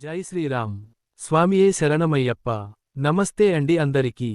జై శ్రీరామ్. స్వామియే శరణమయ్యప్ప. నమస్తే అండి అందరికీ.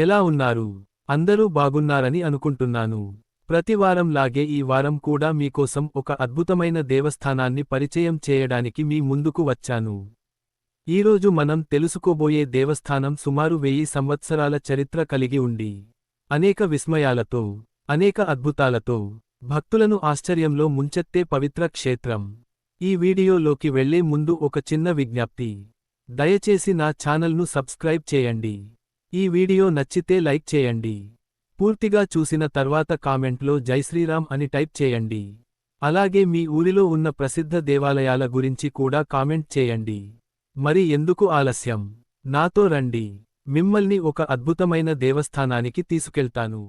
ఎలా ఉన్నారు? అందరూ బాగున్నారని అనుకుంటున్నాను. ప్రతివారం లాగే ఈ వారం కూడా మీకోసం ఒక అద్భుతమైన దేవస్థానాన్ని పరిచయం చేయడానికి మీ ముందుకు వచ్చాను. ఈరోజు మనం తెలుసుకోబోయే దేవస్థానం సుమారు 1000 సంవత్సరాల చరిత్ర కలిగి ఉండి, అనేక విస్మయాలతో, అనేక అద్భుతాలతో, భక్తులను ఆశ్చర్యంలో ముంచెత్తే పవిత్ర క్షేత్రం. ఈ వీడియోలోకి వెళ్లే ముందు ఒక చిన్న విజ్ఞప్తి. దయచేసి నా ఛానల్ను సబ్స్క్రైబ్ చేయండి. ఈ వీడియో నచ్చితే లైక్ చేయండి. పూర్తిగా చూసిన తర్వాత కామెంట్లో జై శ్రీరామ్ అని టైప్ చేయండి. అలాగే మీ ఊరిలో ఉన్న ప్రసిద్ధ దేవాలయాల గురించి కూడా కామెంట్ చేయండి. మరి ఎందుకు ఆలస్యం? నాతో రండి. మిమ్మల్ని ఒక అద్భుతమైన దేవస్థానానికి తీసుకెళ్తాను.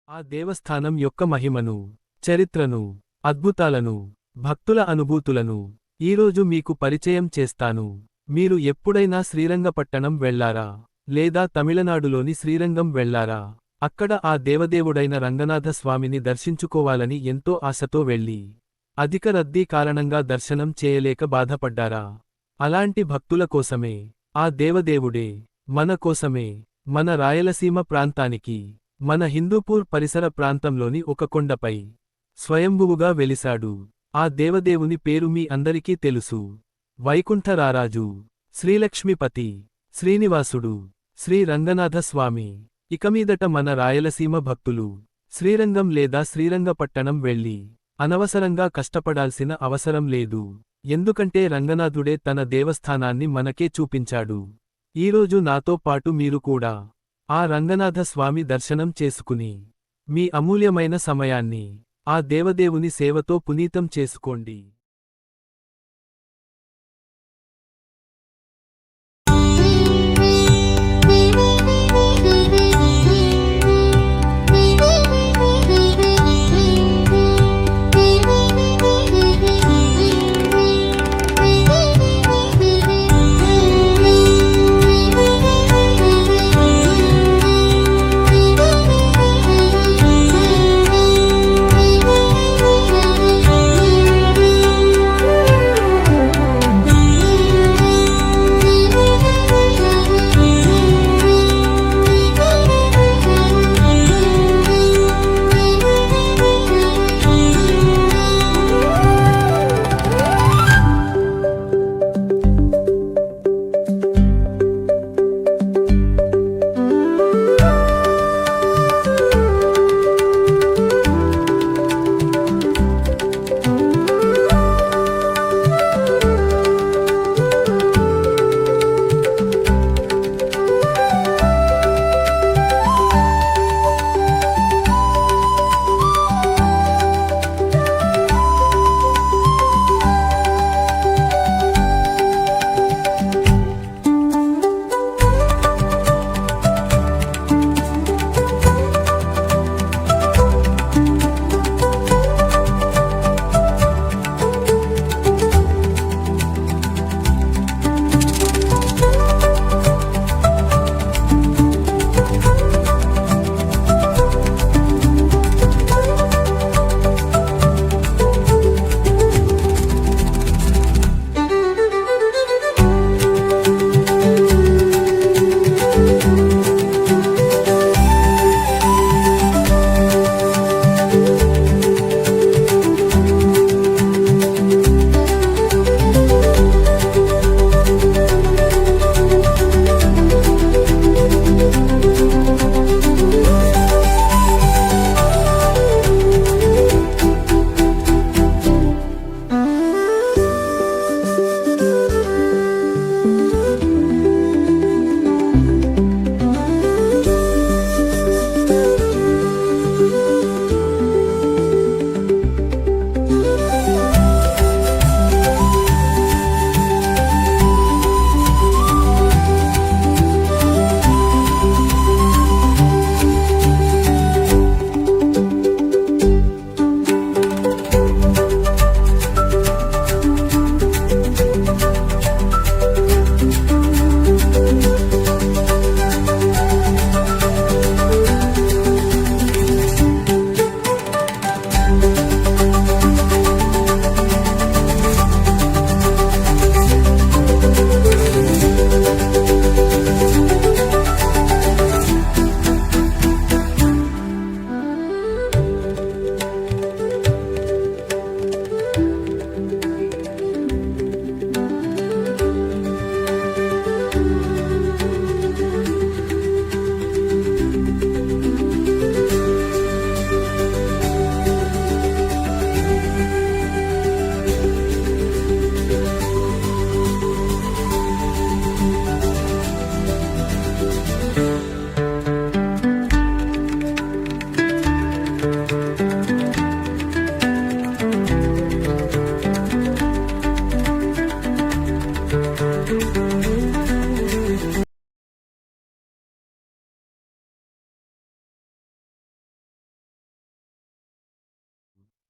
ఆ దేవస్థానం యొక్క మహిమను, చరిత్రను, అద్భుతాలను, భక్తుల అనుభూతులను ఈరోజు మీకు పరిచయం చేస్తాను. మీరు ఎప్పుడైనా శ్రీరంగపట్టణం వెళ్లారా? లేదా తమిళనాడులోని శ్రీరంగం వెళ్లారా? అక్కడ ఆ దేవదేవుడైన రంగనాథ స్వామిని దర్శించుకోవాలని ఎంతో ఆశతో వెళ్ళి, అధిక రద్దీ కారణంగా దర్శనం చేయలేక బాధపడ్డారా? అలాంటి భక్తుల కోసమే, ఆ దేవదేవుడే, మన కోసమే, మన రాయలసీమ ప్రాంతానికి, మన హిందూపూర్ పరిసర ప్రాంతంలోని ఒక కొండపై స్వయంభువుగా వెలిశాడు. ఆ దేవదేవుని పేరు మీ అందరికీ తెలుసు. వైకుంఠరారాజు, శ్రీలక్ష్మీపతి, శ్రీనివాసుడు, శ్రీ రంగనాథ స్వామి. ఇకమీదట మన రాయలసీమ భక్తులు శ్రీరంగం లేదా శ్రీరంగపట్టణం వెళ్ళి అనవసరంగా కష్టపడాల్సిన అవసరం లేదు. ఎందుకంటే రంగనాథుడే తన దేవస్థానాన్ని మనకే చూపించాడు. ఈరోజు నాతో పాటు మీరు కూడా ఆ రంగనాథ స్వామి దర్శనం చేసుకుని మీ అమూల్యమైన సమయాన్ని ఆ దేవదేవుని సేవతో పునీతం చేసుకోండి.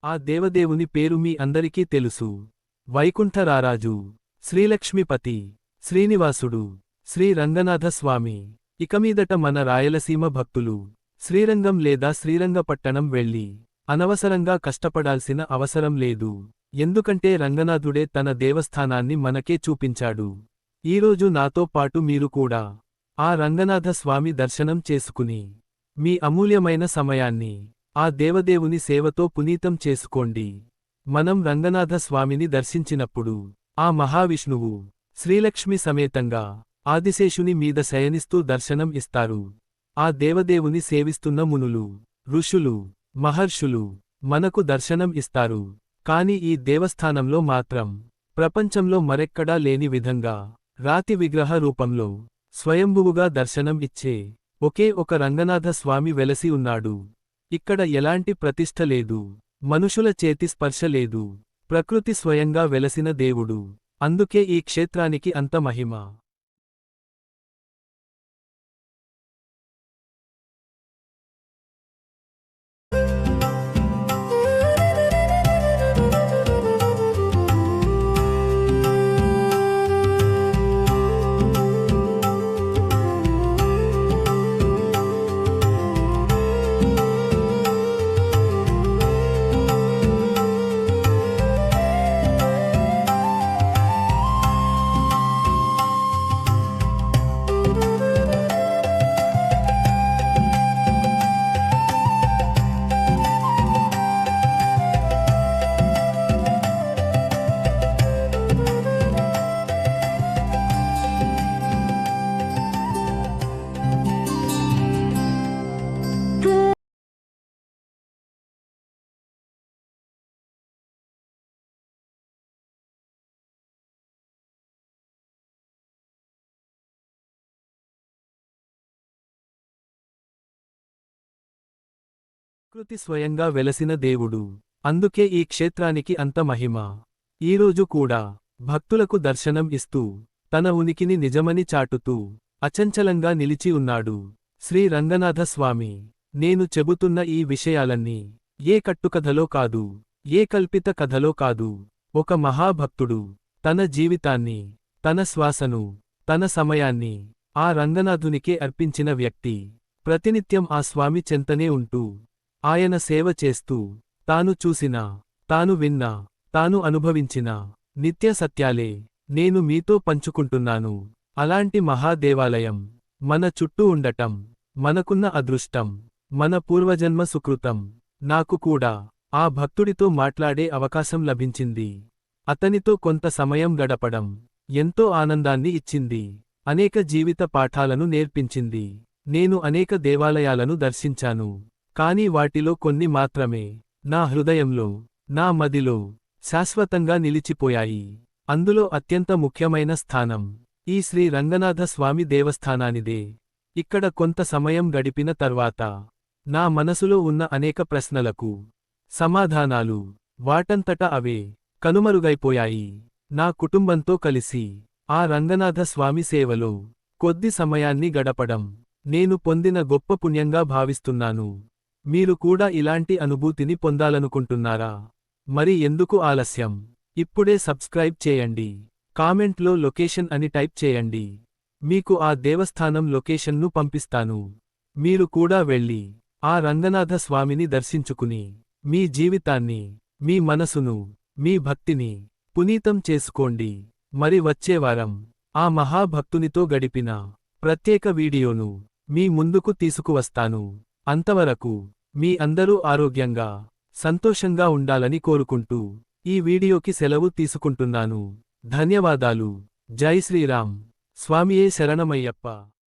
ఆ దేవదేవుని పేరు మీ అందరికీ తెలుసు. వైకుంఠరారాజు, శ్రీలక్ష్మీపతి, శ్రీనివాసుడు, శ్రీ రంగనాథ స్వామి. ఇకమీదట మన రాయలసీమ భక్తులు శ్రీరంగం లేదా శ్రీరంగపట్టణం వెళ్ళి అనవసరంగా కష్టపడాల్సిన అవసరం లేదు. ఎందుకంటే రంగనాథుడే తన దేవస్థానాన్ని మనకే చూపించాడు. ఈరోజు నాతో పాటు మీరు కూడా ఆ రంగనాథ స్వామి దర్శనం చేసుకుని మీ అమూల్యమైన సమయాన్ని ఆ దేవదేవుని సేవతో పునీతం చేసుకోండి. మనం రంగనాథ స్వామిని దర్శించినప్పుడు ఆ మహావిష్ణువు శ్రీలక్ష్మి సమేతంగా ఆదిశేషుని మీద శయనిస్తూ దర్శనం ఇస్తారు. ఆ దేవదేవుని సేవిస్తున్న మునులు, ఋషులు, మహర్షులు మనకు దర్శనం ఇస్తారు. కాని ఈ దేవస్థానంలో మాత్రం ప్రపంచంలో మరెక్కడా లేని విధంగా రాతి విగ్రహ రూపంలో స్వయంభువుగా దర్శనం ఇచ్చే ఒకే ఒక రంగనాథ స్వామి వెలసి ఉన్నాడు. ఇక్కడ ఎలాంటి ప్రతిష్ఠ లేదు, మనుషుల చేతి స్పర్శ లేదు, ప్రకృతి స్వయంగా వెలసిన దేవుడు. అందుకే ఈ క్షేత్రానికి అంత మహిమ. ప్రకృతి స్వయంగా వెలసిన దేవుడు. అందుకే ఈ క్షేత్రానికి అంత మహిమ. ఈరోజు కూడా భక్తులకు దర్శనం ఇస్తూ తన ఉనికిని నిజమని చాటుతూ అచంచలంగా నిలిచి ఉన్నాడు శ్రీ రంగనాథ స్వామి. నేను చెబుతున్న ఈ విషయాలన్నీ ఏ కట్టుకథలో కాదు, ఏ కల్పిత కథలో కాదు. ఒక మహాభక్తుడు తన జీవితాన్ని, తన శ్వాసను, తన సమయాన్ని ఆ రంగనాథునికే అర్పించిన వ్యక్తి ప్రతినిత్యం ఆ స్వామి చెంతనే ఉంటూ ఆయన సేవ చేస్తూ తాను చూసిన, తాను విన్న, తాను అనుభవించిన నిత్య సత్యాలే నేను మీతో పంచుకుంటున్నాను. అలాంటి మహాదేవాలయం మన చుట్టూ ఉండటం మనకున్న అదృష్టం, మన పూర్వజన్మ సుకృతం. నాకు కూడా ఆ భక్తుడితో మాట్లాడే అవకాశం లభించింది. అతనితో కొంత సమయం గడపడం ఎంతో ఆనందాన్ని ఇచ్చింది. అనేక జీవిత పాఠాలను నేర్పించింది. నేను అనేక దేవాలయాలను దర్శించాను. కాని వాటిలో కొన్ని మాత్రమే నా హృదయంలో, నా మదిలో శాశ్వతంగా నిలిచిపోయాయి. అందులో అత్యంత ముఖ్యమైన స్థానం ఈ శ్రీ రంగనాథ స్వామి దేవస్థానానిదే. ఇక్కడ కొంత సమయం గడిపిన తర్వాత నా మనసులో ఉన్న అనేక ప్రశ్నలకు సమాధానాలు వాటంతట అవే కనుమరుగైపోయాయి. నా కుటుంబంతో కలిసి ఆ రంగనాథ స్వామి సేవలో కొద్ది సమయాన్ని గడపడం నేను పొందిన గొప్ప పుణ్యంగా భావిస్తున్నాను. మీరు కూడా ఇలాంటి అనుభూతిని పొందాలనుకుంటున్నారా? మరి ఎందుకు ఆలస్యం? ఇప్పుడే సబ్స్క్రైబ్ చేయండి. కామెంట్లో లొకేషన్ అని టైప్ చేయండి. మీకు ఆ దేవస్థానం లొకేషన్ను పంపిస్తాను. మీరు కూడా వెళ్ళి ఆ రంగనాథ స్వామిని దర్శించుకుని మీ జీవితాన్ని, మీ మనసును, మీ భక్తిని పునీతం చేసుకోండి. మరి వచ్చే వారం ఆ మహాభక్తునితో గడిపిన ప్రత్యేక వీడియోను మీ ముందుకు తీసుకువస్తాను. అంతవరకు మీ అందరూ ఆరోగ్యంగా, సంతోషంగా ఉండాలని కోరుకుంటూ ఈ వీడియోకి సెలవు తీసుకుంటున్నాను. ధన్యవాదాలు. జై శ్రీరామ్. స్వామియే శరణమయ్యప్ప.